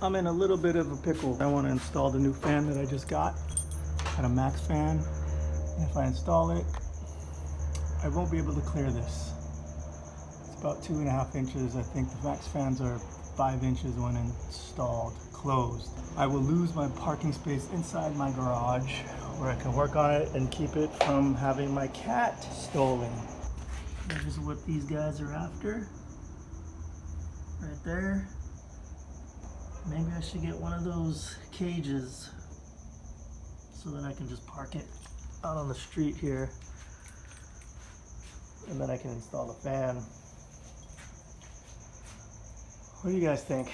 I'm in a little bit of a pickle. I want to install the new fan that I just got. Got a max fan. And if I install it, I won't be able to clear this. It's about 2.5 inches. I think the max fans are 5 inches when installed, closed. I will lose my parking space inside my garage where I can work on it and keep it from having my cat stolen. Here's what these guys are after. Right there. Maybe I should get one of those cages so that I can just park it out on the street here. And then I can install the fan. What do you guys think?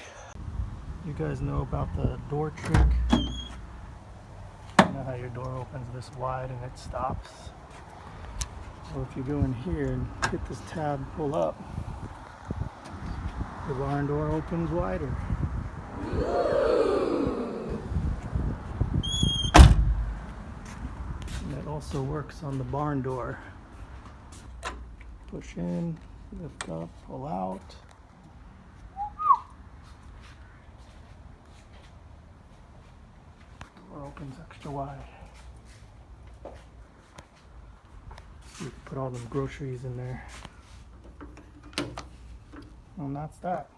You guys know about the door trick? You know how your door opens this wide and it stops? Well, if you go in here and hit this tab and pull up, the barn door opens wider. And that also works on the barn door. Push in, lift up, pull out. Door opens extra wide. You can put all them groceries in there. And that's that.